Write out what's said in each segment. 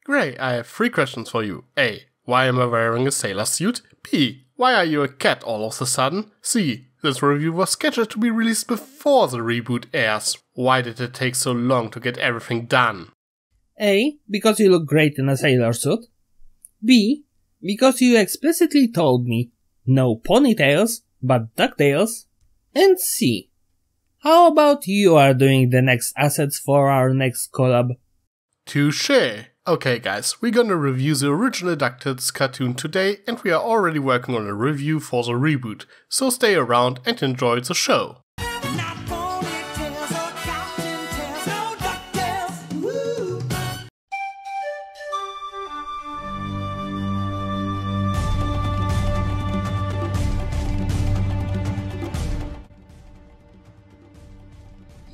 Grey, I have 3 questions for you. A. Why am I wearing a sailor suit? B. Why are you a cat all of a sudden? C. This review was scheduled to be released before the reboot airs. Why did it take so long to get everything done? A. Because you look great in a sailor suit. B. Because you explicitly told me no ponytails, but DuckTales. And C. How about you are doing the next assets for our next collab? Touché! Okay guys, we're gonna review the original DuckTales cartoon today and we are already working on a review for the reboot, so stay around and enjoy the show.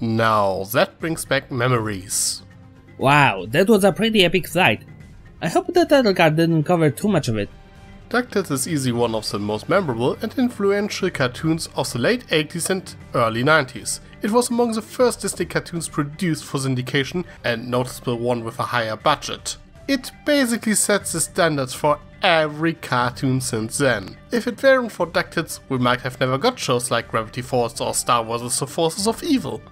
Now that brings back memories. Wow, that was a pretty epic flight. I hope the title card didn't cover too much of it. DuckTales is easily one of the most memorable and influential cartoons of the late 80s and early 90s. It was among the first Disney cartoons produced for syndication and noticeable one with a higher budget. It basically sets the standards for every cartoon since then. If it weren't for DuckTales, we might have never got shows like Gravity Falls or Star Wars: The Forces of Evil.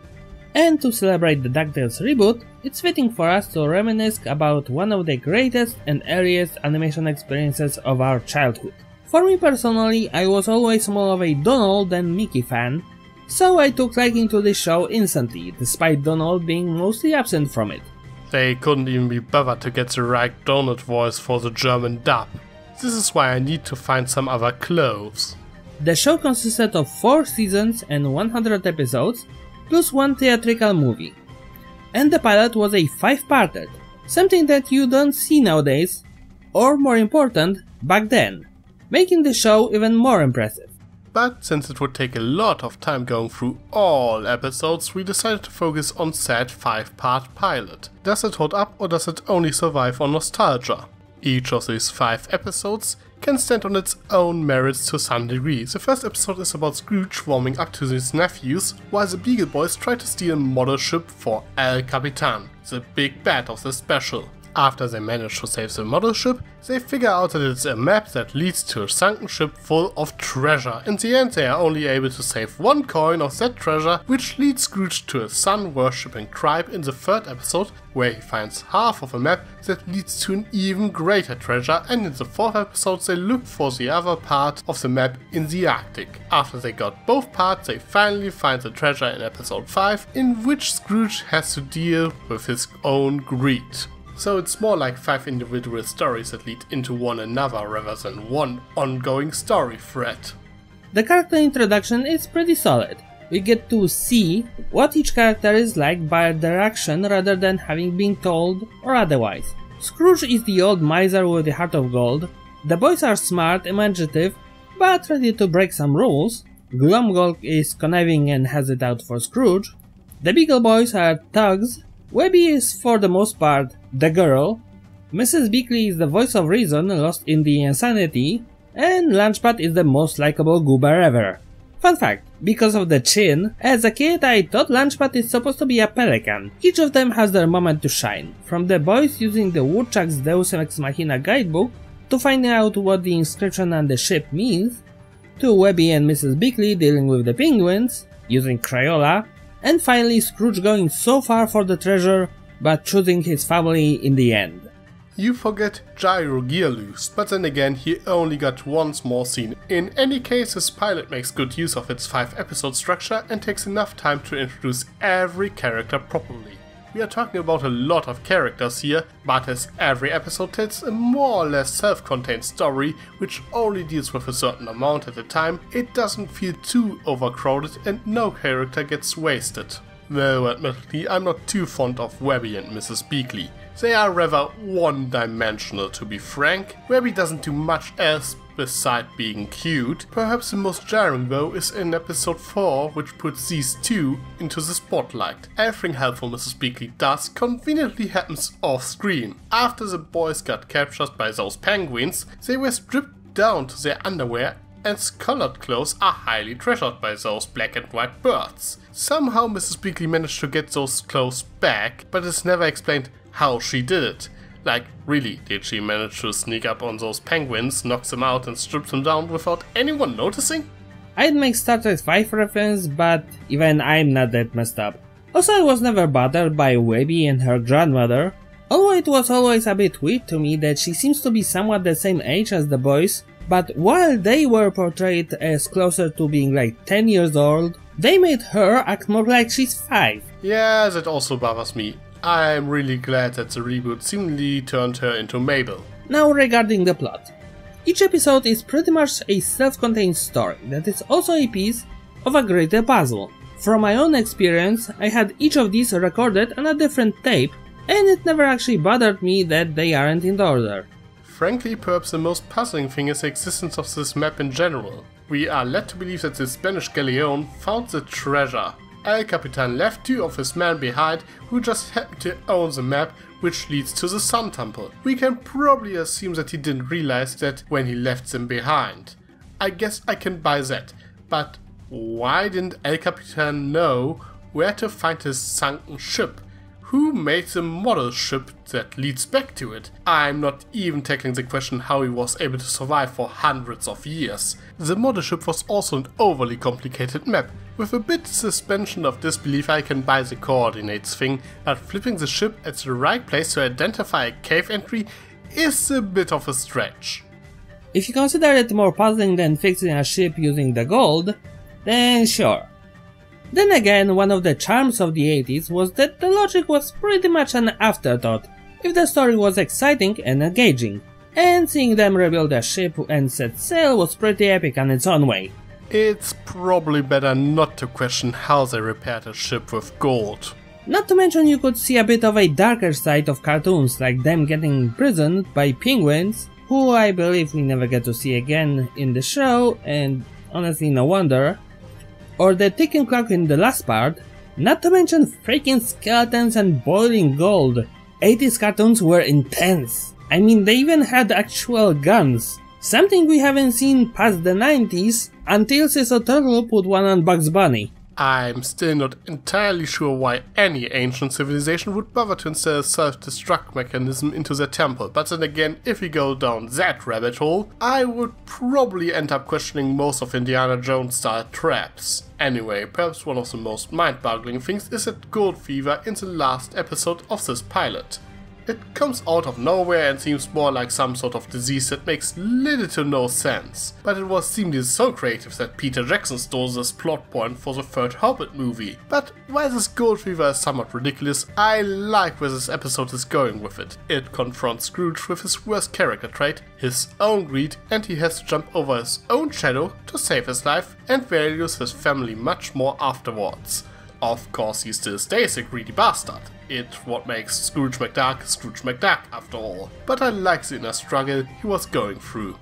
And to celebrate the DuckTales reboot, it's fitting for us to reminisce about one of the greatest and earliest animation experiences of our childhood. For me personally, I was always more of a Donald than Mickey fan, so I took liking to this show instantly, despite Donald being mostly absent from it. They couldn't even be bothered to get the right Donald voice for the German dub. This is why I need to find some other clothes. The show consisted of 4 seasons and 100 episodes, plus 1 theatrical movie. And the pilot was a 5-parter, something that you don't see nowadays, or more important, back then, making the show even more impressive. But since it would take a lot of time going through all episodes, we decided to focus on said 5-part pilot. Does it hold up or does it only survive on nostalgia? Each of these 5 episodes can stand on its own merits to some degree. The first episode is about Scrooge warming up to his nephews, while the Beagle Boys try to steal a model ship for El Capitan, the big bad of the special. After they manage to save the model ship, they figure out that it's a map that leads to a sunken ship full of treasure. In the end, they are only able to save 1 coin of that treasure, which leads Scrooge to a sun-worshipping tribe in the 3rd episode, where he finds half of a map that leads to an even greater treasure, and in the 4th episode they look for the other part of the map in the Arctic. After they got both parts, they finally find the treasure in episode 5, in which Scrooge has to deal with his own greed. So it's more like 5 individual stories that lead into one another rather than one ongoing story thread. The character introduction is pretty solid. We get to see what each character is like by their action rather than having been told or otherwise. Scrooge is the old miser with the heart of gold. The boys are smart, imaginative, but ready to break some rules. Glomgolk is conniving and has it out for Scrooge. The Beagle Boys are thugs. Webby is for the most part the girl, Mrs. Beakley is the voice of reason lost in the insanity, and Lunchpad is the most likable goober ever. Fun fact, because of the chin, as a kid I thought Lunchpad is supposed to be a pelican. Each of them has their moment to shine, from the boys using the Woodchuck's Deus Ex Machina guidebook to find out what the inscription on the ship means, to Webby and Mrs. Beakley dealing with the penguins, using Crayola, and finally Scrooge going so far for the treasure, but choosing his family in the end. You forget Gyro Gear Loose, but then again he only got 1 small scene. In any case, his pilot makes good use of its 5-episode structure and takes enough time to introduce every character properly. We are talking about a lot of characters here, but as every episode tells a more or less self-contained story which only deals with a certain amount at a time, it doesn't feel too overcrowded and no character gets wasted. Though admittedly I'm not too fond of Webby and Mrs. Beakley. They are rather one-dimensional to be frank. Webby doesn't do much else beside being cute. Perhaps the most jarring though is in episode 4, which puts these two into the spotlight. Everything helpful Mrs. Beakley does conveniently happens off screen. After the boys got captured by those penguins, they were stripped down to their underwear and colored clothes are highly treasured by those black and white birds. Somehow Mrs. Beakley managed to get those clothes back, but it's never explained how she did it. Like, really, did she manage to sneak up on those penguins, knock them out and strip them down without anyone noticing? I'd make Star Trek 5 reference, but even I'm not that messed up. Also, I was never bothered by Webby and her grandmother, although it was always a bit weird to me that she seems to be somewhat the same age as the boys, but while they were portrayed as closer to being like 10 years old, they made her act more like she's 5. Yeah, that also bothers me. I'm really glad that the reboot seemingly turned her into Mabel. Now regarding the plot. Each episode is pretty much a self-contained story that is also a piece of a greater puzzle. From my own experience, I had each of these recorded on a different tape, and it never actually bothered me that they aren't in order. Frankly, perhaps the most puzzling thing is the existence of this map in general. We are led to believe that the Spanish galleon found the treasure. El Capitan left 2 of his men behind who just happened to own the map which leads to the Sun Temple. We can probably assume that he didn't realize that when he left them behind. I guess I can buy that, but why didn't El Capitan know where to find his sunken ship? Who made the model ship that leads back to it? I'm not even tackling the question how he was able to survive for hundreds of years. The model ship was also an overly complicated map. With a bit suspension of disbelief, I can buy the coordinates thing, but flipping the ship at the right place to identify a cave entry is a bit of a stretch. If you consider it more puzzling than fixing a ship using the gold, then sure. Then again, one of the charms of the 80s was that the logic was pretty much an afterthought, if the story was exciting and engaging, and seeing them rebuild a ship and set sail was pretty epic on its own way. It's probably better not to question how they repaired a ship with gold. Not to mention you could see a bit of a darker side of cartoons, like them getting imprisoned by penguins, who I believe we never get to see again in the show, and honestly no wonder. Or the ticking clock in the last part, not to mention freaking skeletons and boiling gold. 80s cartoons were intense. I mean, they even had actual guns. Something we haven't seen past the 90s until Cecil Turtle put one on Bugs Bunny. I'm still not entirely sure why any ancient civilization would bother to install a self-destruct mechanism into their temple, but then again, if we go down that rabbit hole, I would probably end up questioning most of Indiana Jones style traps. Anyway, perhaps one of the most mind-boggling things is that gold fever in the last episode of this pilot. It comes out of nowhere and seems more like some sort of disease that makes little to no sense. But it was seemingly so creative that Peter Jackson stole this plot point for the third Hobbit movie. But while this gold fever is somewhat ridiculous, I like where this episode is going with it. It confronts Scrooge with his worst character trait, his own greed, and he has to jump over his own shadow to save his life and values his family much more afterwards. Of course, he still stays a greedy bastard. It's what makes Scrooge McDuck after all. But I like the inner struggle he was going through.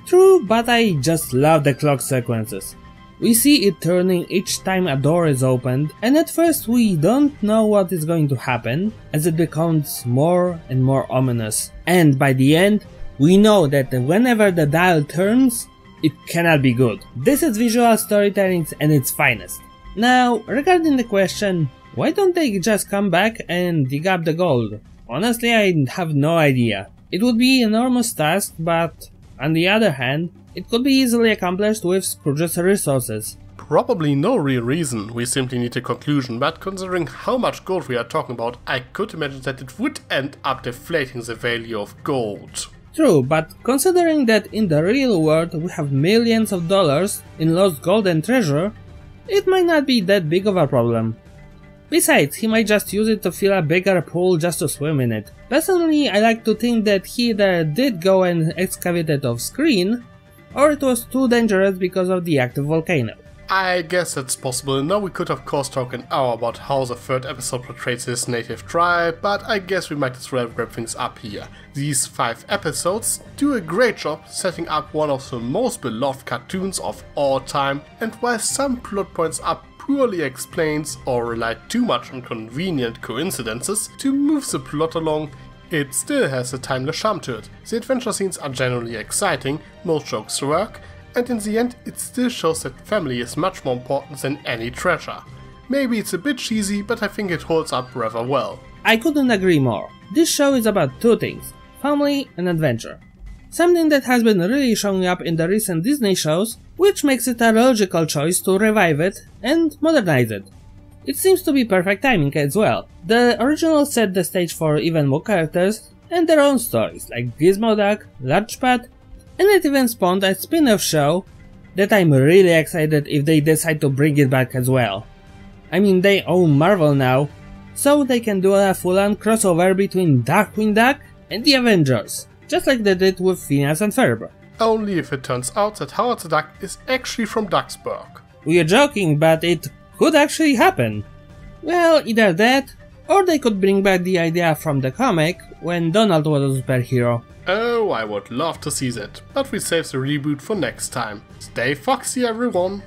True, but I just love the clock sequences. We see it turning each time a door is opened, and at first we don't know what is going to happen, as it becomes more and more ominous. And by the end, we know that whenever the dial turns, it cannot be good. This is visual storytelling at its finest. Now, regarding the question, why don't they just come back and dig up the gold? Honestly, I have no idea. It would be an enormous task, but on the other hand, it could be easily accomplished with Scrooge's resources. Probably no real reason, we simply need a conclusion, but considering how much gold we are talking about, I could imagine that it would end up deflating the value of gold. True, but considering that in the real world we have millions of dollars in lost gold and treasure, it might not be that big of a problem. Besides, he might just use it to fill a bigger pool just to swim in it. Personally, I like to think that he either did go and excavate it off screen, or it was too dangerous because of the active volcano. I guess that's possible. Now we could of course talk an hour about how the third episode portrays his native tribe, but I guess we might as well wrap things up here. These 5 episodes do a great job setting up one of the most beloved cartoons of all time, and while some plot points are poorly explained or rely too much on convenient coincidences to move the plot along, it still has a timeless charm to it. The adventure scenes are generally exciting, most jokes work, and in the end it still shows that family is much more important than any treasure. Maybe it's a bit cheesy, but I think it holds up rather well. I couldn't agree more. This show is about two things: family and adventure. Something that has been really showing up in the recent Disney shows, which makes it a logical choice to revive it and modernize it. It seems to be perfect timing as well. The original set the stage for even more characters and their own stories, like Gizmo Duck, Larchpad, and it even spawned a spin-off show that I'm really excited if they decide to bring it back as well. I mean, they own Marvel now, so they can do a full-on crossover between Darkwing Duck and the Avengers, just like they did with Phineas and Ferb. Only if it turns out that Howard the Duck is actually from Ducksburg. We're joking, but it could actually happen. Well, either that, or they could bring back the idea from the comic when Donald was a superhero. Oh, I would love to see that, but we save the reboot for next time. Stay foxy, everyone!